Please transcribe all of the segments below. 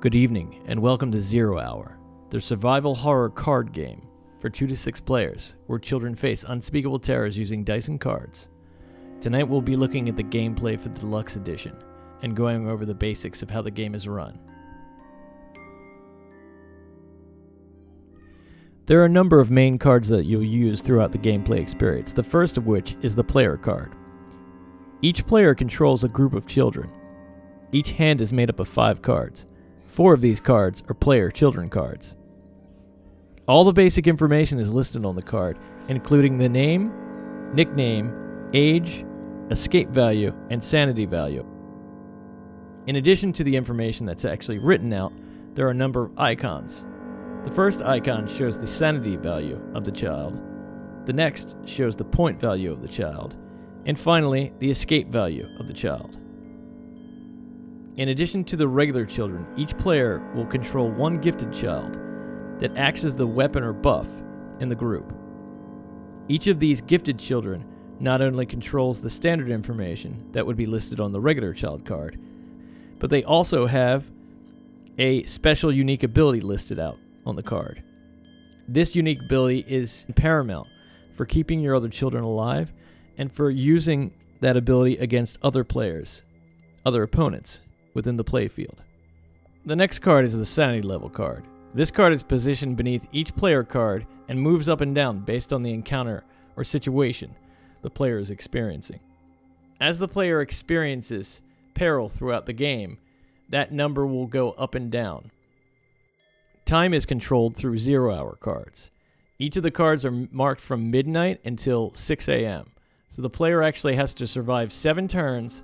Good evening, and welcome to Zero Hour, the survival horror card game for 2 to 6 players, where children face unspeakable terrors using dice and cards. Tonight we'll be looking at the gameplay for the Deluxe Edition, and going over the basics of how the game is run. There are a number of main cards that you'll use throughout the gameplay experience, the first of which is the player card. Each player controls a group of children. Each hand is made up of 5 cards. 4 of these cards are player children cards. All the basic information is listed on the card, including the name, nickname, age, escape value, and sanity value. In addition to the information that's actually written out, there are a number of icons. The first icon shows the sanity value of the child. The next shows the point value of the child. And finally, the escape value of the child. In addition to the regular children, each player will control one gifted child that acts as the weapon or buff in the group. Each of these gifted children not only controls the standard information that would be listed on the regular child card, but they also have a special unique ability listed out on the card. This unique ability is paramount for keeping your other children alive and for using that ability against other players, other opponents, within the playfield. The next card is the sanity level card. This card is positioned beneath each player card and moves up and down based on the encounter or situation the player is experiencing. As the player experiences peril throughout the game, that number will go up and down. Time is controlled through 0 hour cards. Each of the cards are marked from midnight until 6 a.m. So the player actually has to survive 7 turns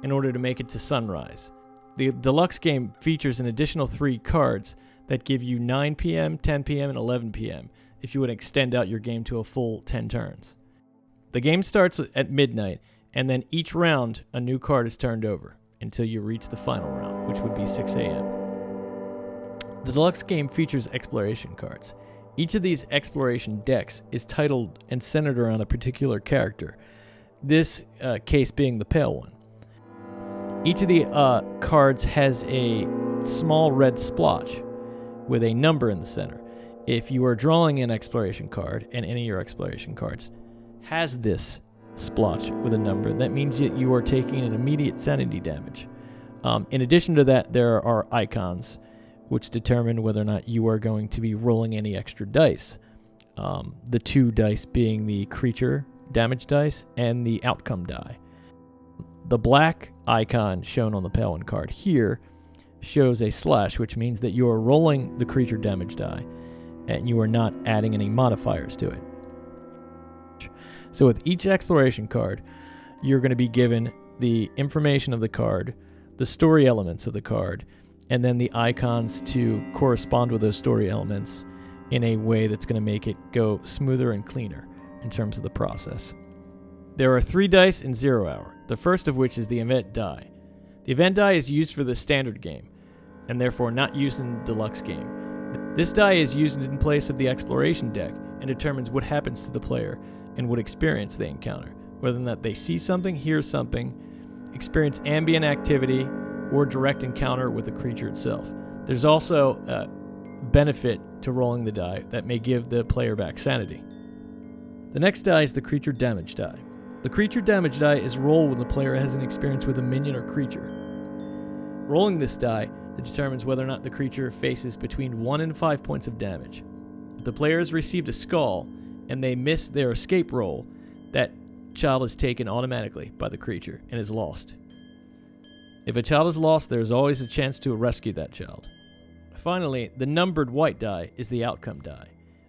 in order to make it to sunrise. The deluxe game features an additional 3 cards that give you 9 p.m., 10 p.m., and 11 p.m. if you would extend out your game to a full 10 turns. The game starts at midnight, and then each round a new card is turned over until you reach the final round, which would be 6 a.m. The deluxe game features exploration cards. Each of these exploration decks is titled and centered around a particular character, this case being the pale one. Each of the cards has a small red splotch with a number in the center. If you are drawing an exploration card, and any of your exploration cards has this splotch with a number, that means that you are taking an immediate sanity damage. In addition to that, there are icons which determine whether or not you are going to be rolling any extra dice. The 2 dice being the creature damage dice and the outcome die. The black icon shown on the pale one card here shows a slash, which means that you are rolling the creature damage die and you are not adding any modifiers to it. So with each exploration card, you're going to be given the information of the card, the story elements of the card, and then the icons to correspond with those story elements in a way that's going to make it go smoother and cleaner in terms of the process. There are 3 dice in 0 hour, the first of which is the event die. The event die is used for the standard game, and therefore not used in the deluxe game. This die is used in place of the exploration deck and determines what happens to the player and what experience they encounter, whether or not they see something, hear something, experience ambient activity, or direct encounter with the creature itself. There's also a benefit to rolling the die that may give the player back sanity. The next die is the creature damage die. The creature damage die is rolled when the player has an experience with a minion or creature. Rolling this die that determines whether or not the creature faces between 1 and 5 points of damage. If the player has received a skull and they miss their escape roll, that child is taken automatically by the creature and is lost. If a child is lost, there is always a chance to rescue that child. Finally, the numbered white die is the outcome die.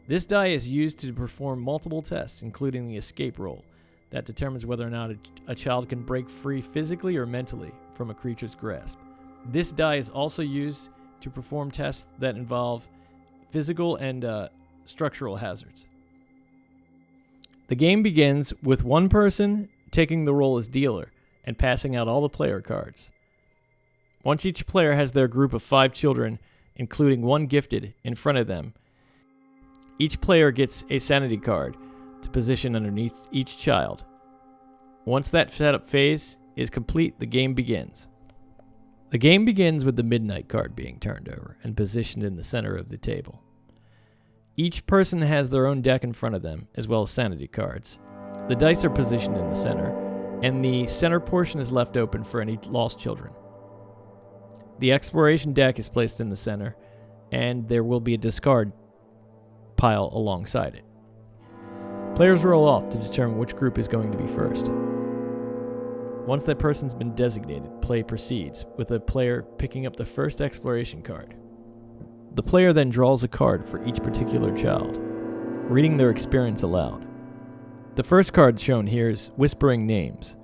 This die is used to perform multiple tests, including the escape roll, that determines whether or not a child can break free physically or mentally from a creature's grasp. This die is also used to perform tests that involve physical and structural hazards. The game begins with one person taking the role as dealer and passing out all the player cards. Once each player has their group of 5 children, including 1 gifted, in front of them, each player gets a sanity card to position underneath each child. Once that setup phase is complete, the game begins. The game begins with the Midnight card being turned over and positioned in the center of the table. Each person has their own deck in front of them, as well as sanity cards. The dice are positioned in the center, and the center portion is left open for any lost children. The exploration deck is placed in the center, and there will be a discard pile alongside it. Players roll off to determine which group is going to be first. Once that person's been designated, play proceeds, with a player picking up the first exploration card. The player then draws a card for each particular child, reading their experience aloud. The first card shown here is Whispering Names,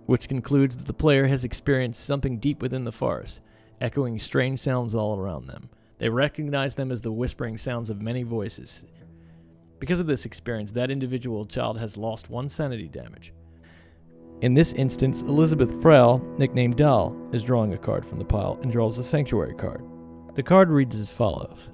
which concludes that the player has experienced something deep within the forest, echoing strange sounds all around them. They recognize them as the whispering sounds of many voices. Because of this experience, that individual child has lost 1 sanity damage. In this instance, Elizabeth Frau, nicknamed Doll, is drawing a card from the pile and draws the Sanctuary card. The card reads as follows.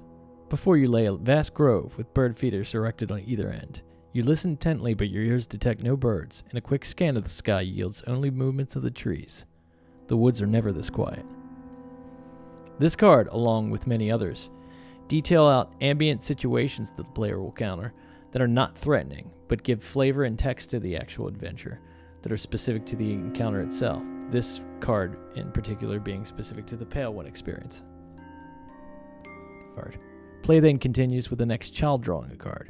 Before you lay a vast grove with bird feeders erected on either end. You listen intently, but your ears detect no birds, and a quick scan of the sky yields only movements of the trees. The woods are never this quiet. This card, along with many others, detail out ambient situations that the player will counter that are not threatening, but give flavor and text to the actual adventure that are specific to the encounter itself. This card in particular being specific to the Pale One experience. Play then continues with the next child drawing a card.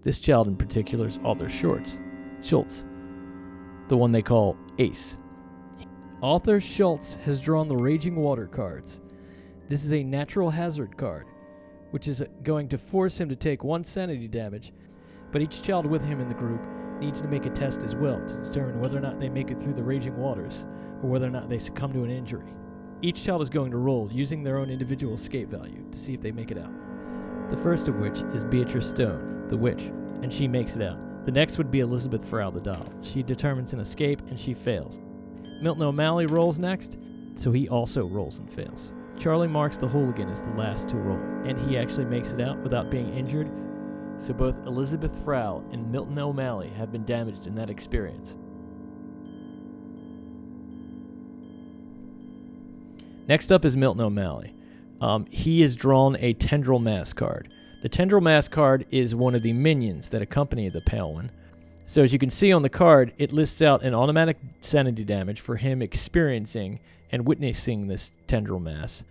This child in particular is Arthur Schultz, the one they call Ace. Arthur Schultz has drawn the Raging Water cards. This is a natural hazard card, which is going to force him to take 1 sanity damage, but each child with him in the group needs to make a test as well to determine whether or not they make it through the Raging Waters, or whether or not they succumb to an injury. Each child is going to roll using their own individual escape value to see if they make it out. The first of which is Beatrice Stone, the witch, and she makes it out. The next would be Elizabeth Frau, the doll. She determines an escape, and she fails. Milton O'Malley rolls next, so he also rolls and fails. Charlie Marks, the hooligan, is the last to roll, and he actually makes it out without being injured, so both Elizabeth Frau and Milton O'Malley have been damaged in that experience. Next up is Milton O'Malley. He has drawn a Tendril Mass card. The Tendril Mass card is one of the minions that accompany the Pale One. So as you can see on the card, it lists out an automatic sanity damage for him experiencing and witnessing this Tendril Mass,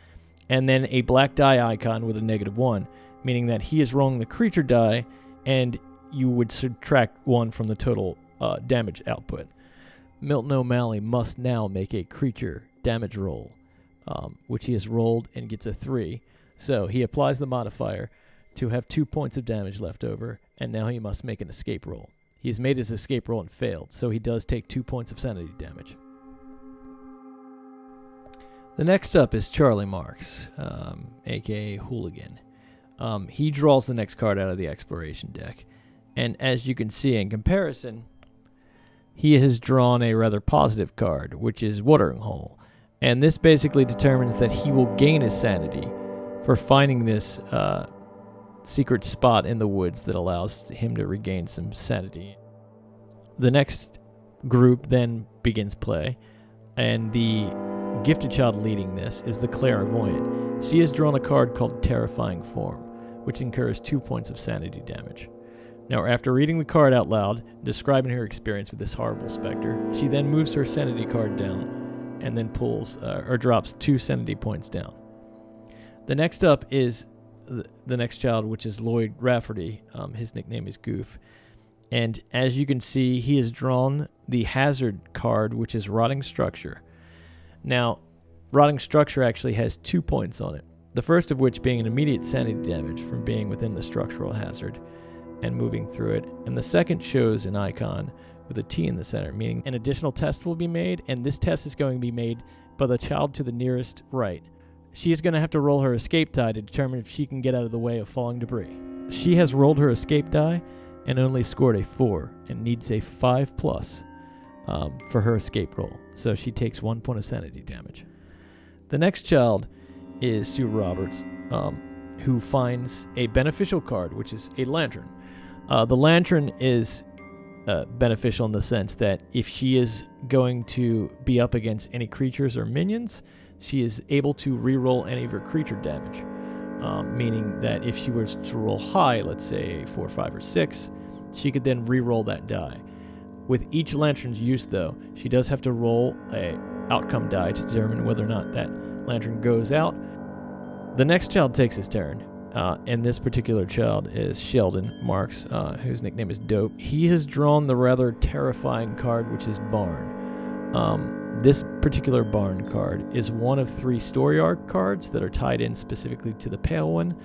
and then a black die icon with a -1, meaning that he is rolling the creature die, and you would subtract 1 from the total damage output. Milton O'Malley must now make a creature damage roll, which he has rolled and gets a 3. So he applies the modifier to have 2 points of damage left over, and now he must make an escape roll. He has made his escape roll and failed, so he does take 2 points of sanity damage. The next up is Charlie Marks, aka Hooligan. He draws the next card out of the exploration deck, and as you can see in comparison, he has drawn a rather positive card, which is Watering Hole. And this basically determines that he will gain his sanity for finding this secret spot in the woods that allows him to regain some sanity. The next group then begins play, and the gifted child leading this is the Clairvoyant. She has drawn a card called Terrifying Form, which incurs 2 points of sanity damage. Now, after reading the card out loud, describing her experience with this horrible specter, she then moves her sanity card down and then pulls or drops 2 sanity points down. The next up is the next child, which is Lloyd Rafferty. His nickname is Goof. And as you can see, he has drawn the hazard card, which is Rotting Structure. Now, Rotting Structure actually has 2 points on it, the first of which being an immediate sanity damage from being within the structural hazard and moving through it, and the second shows an icon with a T in the center, meaning an additional test will be made, and this test is going to be made by the child to the nearest right. She is going to have to roll her escape die to determine if she can get out of the way of falling debris. She has rolled her escape die and only scored a 4 and needs a 5+ for her escape roll, so she takes 1 point of sanity damage. The next child is Sue Roberts, who finds a beneficial card, which is a lantern. The lantern is beneficial in the sense that if she is going to be up against any creatures or minions, she is able to re-roll any of her creature damage. Meaning that if she was to roll high, let's say 4, 5, or 6, she could then re-roll that die. With each lantern's use, though, she does have to roll a outcome die to determine whether or not that lantern goes out. The next child takes his turn, and this particular child is Sheldon Marks, whose nickname is Dope. He has drawn the rather terrifying card, which is Barn. This particular Barn card is one of 3 story arc cards that are tied in specifically to the Pale One,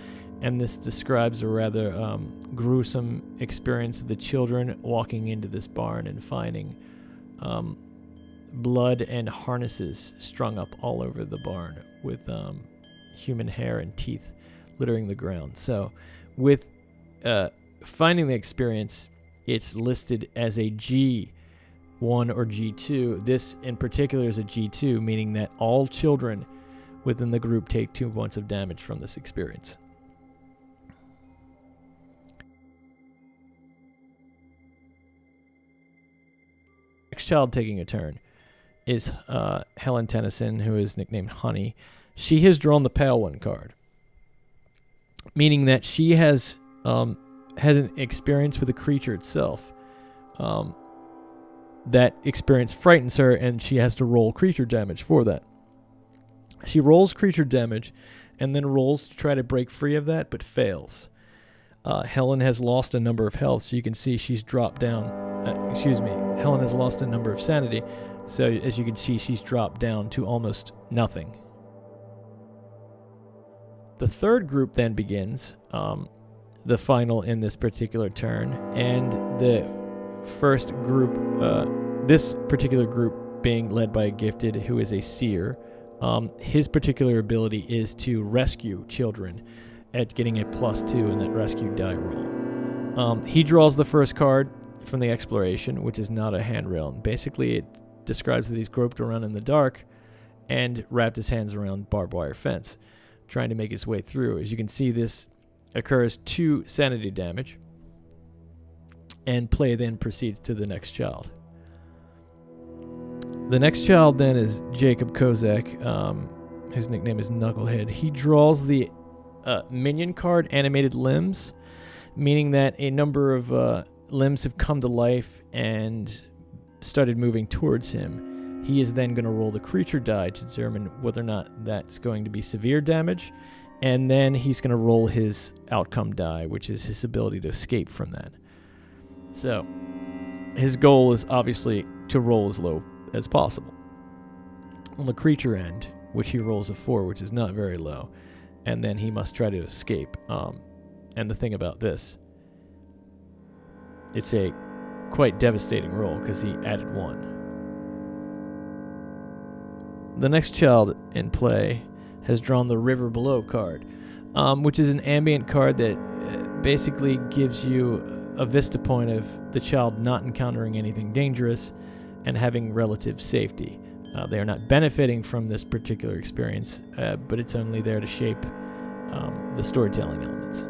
and this describes a rather gruesome experience of the children walking into this barn and finding blood and harnesses strung up all over the barn with human hair and teeth littering the ground. So with finding the experience, it's listed as a G1 or G2. This in particular is a G2, meaning that all children within the group take 2 points of damage from this experience. Next child taking a turn is Helen Tennyson, who is nicknamed Honey. She has drawn the Pale One card, meaning that she has had an experience with the creature itself. That experience frightens her, and she has to roll creature damage for that. She rolls creature damage and then rolls to try to break free of that, but fails. Helen has lost a number of health, so you can see she's dropped down. Helen has lost a number of sanity, so as you can see, she's dropped down to almost nothing. The third group then begins, the final in this particular turn, and the first group, this particular group being led by a gifted who is a seer. His particular ability is to rescue children at getting a +2 in that rescue die roll. He draws the first card from the exploration, which is not a handrail. Basically, it describes that he's groped around in the dark and wrapped his hands around barbed wire fence, trying to make his way through. As you can see, this occurs 2 sanity damage, and play then proceeds to the next child. The next child then is Jacob Kozak, whose nickname is Knucklehead. He draws the minion card, Animated Limbs, meaning that a number of limbs have come to life and started moving towards him. He is then going to roll the creature die to determine whether or not that's going to be severe damage, and then he's going to roll his outcome die, which is his ability to escape from that. So his goal is obviously to roll as low as possible. On the creature end, which he rolls a 4, which is not very low, and then he must try to escape. And the thing about this, it's a quite devastating roll because he added 1. The next child in play has drawn the River Below card, which is an ambient card that basically gives you a vista point of the child not encountering anything dangerous and having relative safety. They are not benefiting from this particular experience, but it's only there to shape the storytelling elements.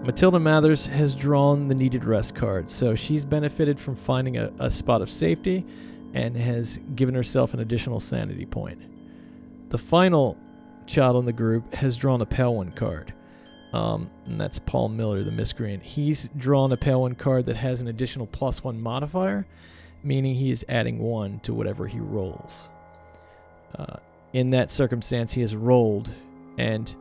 Matilda Mathers has drawn the Needed Rest card, so she's benefited from finding a spot of safety and has given herself an additional sanity point. The final child in the group has drawn a Pale One card, and that's Paul Miller, the miscreant. He's drawn a Pale One card that has an additional +1 modifier, meaning he is adding 1 to whatever he rolls. In that circumstance, he has rolled, and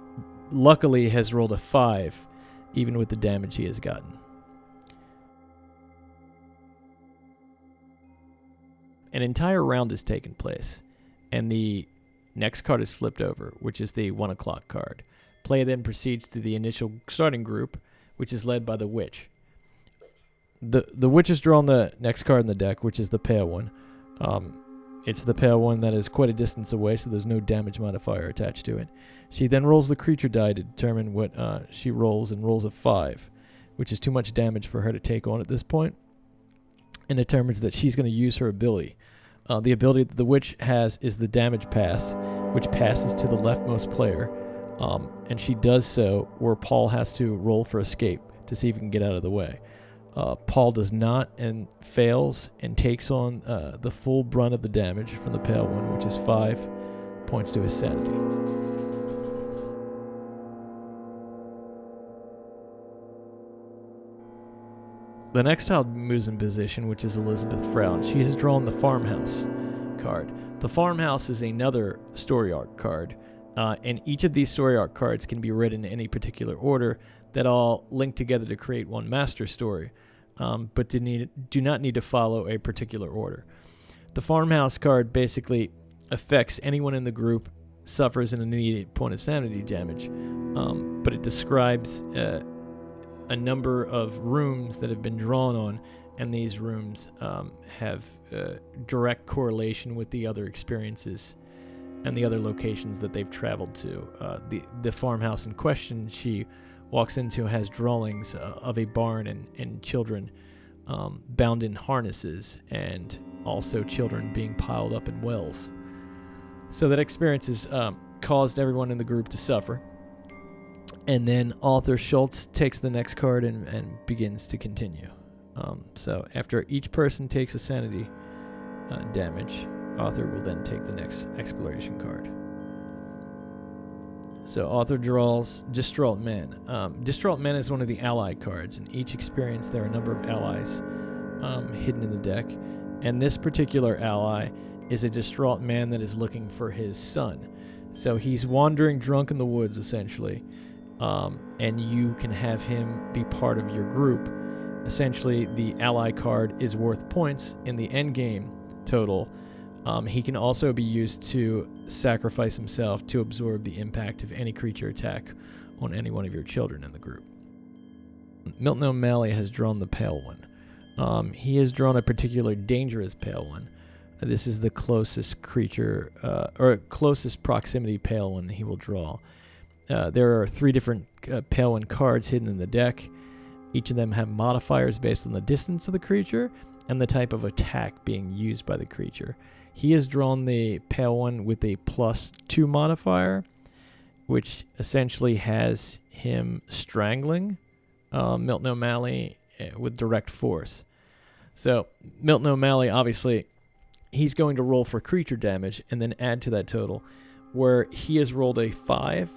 luckily has rolled a 5, even with the damage he has gotten. An entire round has taken place, and the next card is flipped over, which is the 1 o'clock card. Play then proceeds to the initial starting group, which is led by the Witch. The Witch has drawn the next card in the deck, which is the Pale One. It's the Pale One that is quite a distance away, so there's no damage modifier attached to it. She then rolls the creature die to determine what she rolls, and rolls a 5, which is too much damage for her to take on at this point, and determines that she's going to use her ability. The ability that the Witch has is the Damage Pass, which passes to the leftmost player, and she does so where Paul has to roll for escape to see if he can get out of the way. Paul does not and fails and takes on the full brunt of the damage from the Pale One, which is 5 points to his sanity. The next child moves in position, which is Elizabeth Frown. She has drawn the Farmhouse card. The Farmhouse is another story arc card, and each of these story arc cards can be read in any particular order that all link together to create one master story, but do not need to follow a particular order. The Farmhouse card basically affects anyone in the group suffers an immediate point of sanity damage, but it describes a number of rooms that have been drawn on, and these rooms have direct correlation with the other experiences and the other locations that they've traveled to. The farmhouse in question she walks into has drawings of a barn and children bound in harnesses, and also children being piled up in wells. So that experience has caused everyone in the group to suffer. And then author Schultz takes the next card and begins to continue. So after each person takes a sanity damage, author will then take the next exploration card. So author draws Distraught Man. Distraught Man is one of the ally cards. In each experience, there are a number of allies hidden in the deck. And this particular ally is a distraught man that is looking for his son. So he's wandering drunk in the woods, essentially. And you can have him be part of your group. Essentially, the ally card is worth points in the end game total. He can also be used to sacrifice himself to absorb the impact of any creature attack on any one of your children in the group. Milton O'Malley has drawn the Pale One. He has drawn a particular dangerous Pale One. This is the closest creature, or closest proximity Pale One he will draw. There are 3 different Pale One cards hidden in the deck. Each of them have modifiers based on the distance of the creature and the type of attack being used by the creature. He has drawn the Pale One with a +2 modifier, which essentially has him strangling Milton O'Malley with direct force. So Milton O'Malley, obviously, he's going to roll for creature damage and then add to that total, where he has rolled a 5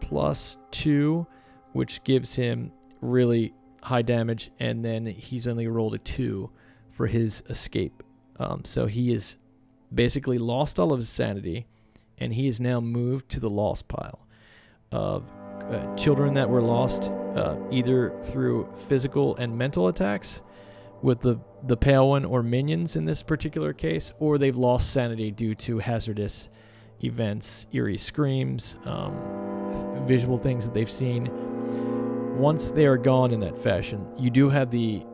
+ 2, which gives him really high damage, and then he's only rolled a 2 for his escape. So he has basically lost all of his sanity, and he is now moved to the lost pile of children that were lost either through physical and mental attacks with the Pale One or minions in this particular case, or they've lost sanity due to hazardous events, eerie screams, visual things that they've seen. Once they are gone in that fashion, you do have the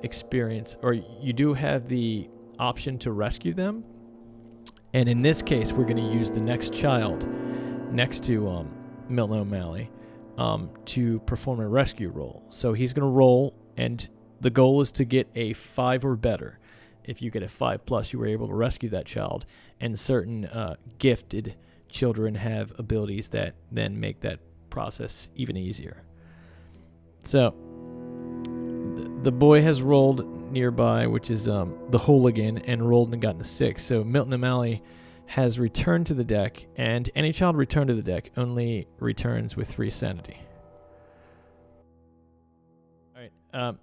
experience, or you do have the option to rescue them. And in this case, we're going to use the next child next to Milton O'Malley to perform a rescue roll. So he's going to roll, and the goal is to get a 5 or better. If you get a 5+, you were able to rescue that child. And certain gifted children have abilities that then make that process even easier. So the boy has rolled nearby, which is the hooligan, and rolled and gotten a 6. So Milton O'Malley has returned to the deck, and any child returned to the deck only returns with 3 sanity. All right.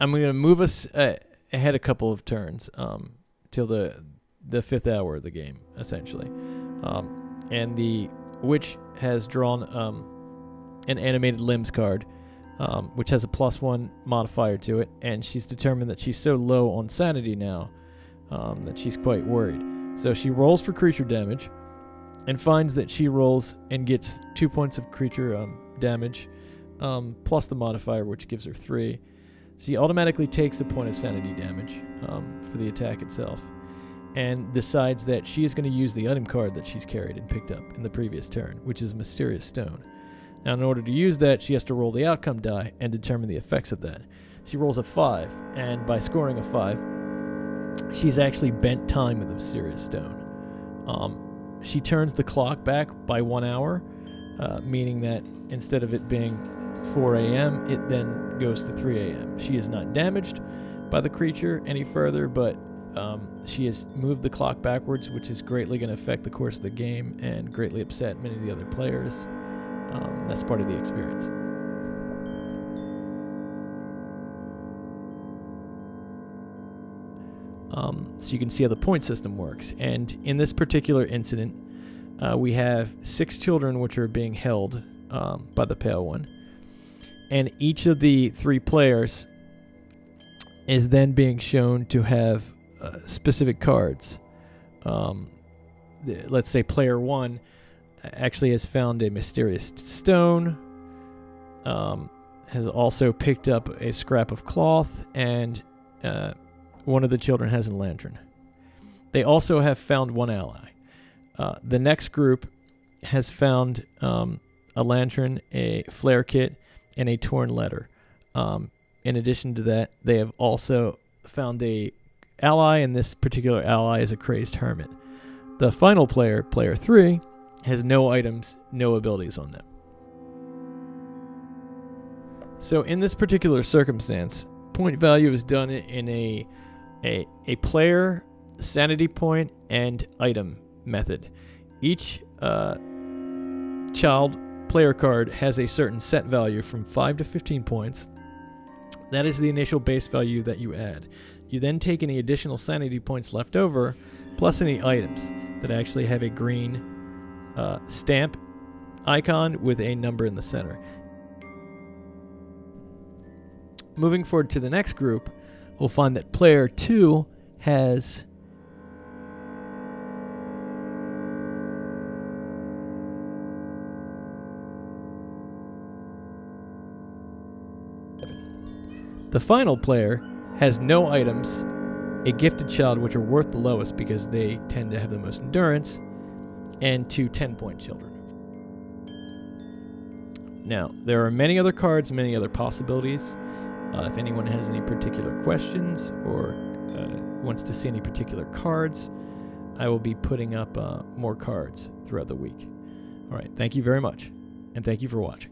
I'm going to move us ahead a couple of turns till the 5th hour of the game, essentially. And the witch has drawn an animated limbs card, which has a +1 modifier to it, and she's determined that she's so low on sanity now that she's quite worried. So she rolls for creature damage and finds that she rolls and gets 2 points of creature damage plus the modifier, which gives her 3. She automatically takes a point of sanity damage for the attack itself, and decides that she is going to use the item card that she's carried and picked up in the previous turn, which is Mysterious Stone. Now, in order to use that, she has to roll the outcome die and determine the effects of that. She rolls a 5, and by scoring a 5, she's actually bent time with the Mysterious Stone. She turns the clock back by 1 hour, meaning that instead of it being 4 a.m., it then goes to 3 a.m. She is not damaged by the creature any further, but she has moved the clock backwards, which is greatly going to affect the course of the game and greatly upset many of the other players. That's part of the experience. So you can see how the point system works. And in this particular incident, we have 6 children which are being held by the Pale One. And each of the 3 players is then being shown to have specific cards. Let's say player 1 actually has found a mysterious stone, has also picked up a scrap of cloth, and one of the children has a lantern. They also have found 1 ally. The next group has found a lantern, a flare kit, and a torn letter. In addition to that, they have also found a ally, and this particular ally is a crazed hermit. The final player, player 3, has no items, no abilities on them. So in this particular circumstance, point value is done in a player, sanity point, and item method. Each child player card has a certain set value from 5 to 15 points. That is the initial base value that you add. You then take any additional sanity points left over, plus any items that actually have a green stamp icon with a number in the center. Moving forward to the next group, we'll find that player 2 has the final player has no items, a gifted child, which are worth the lowest because they tend to have the most endurance, and 2 10-point children. Now, there are many other cards, many other possibilities. If anyone has any particular questions or wants to see any particular cards, I will be putting up more cards throughout the week. All right, thank you very much, and thank you for watching.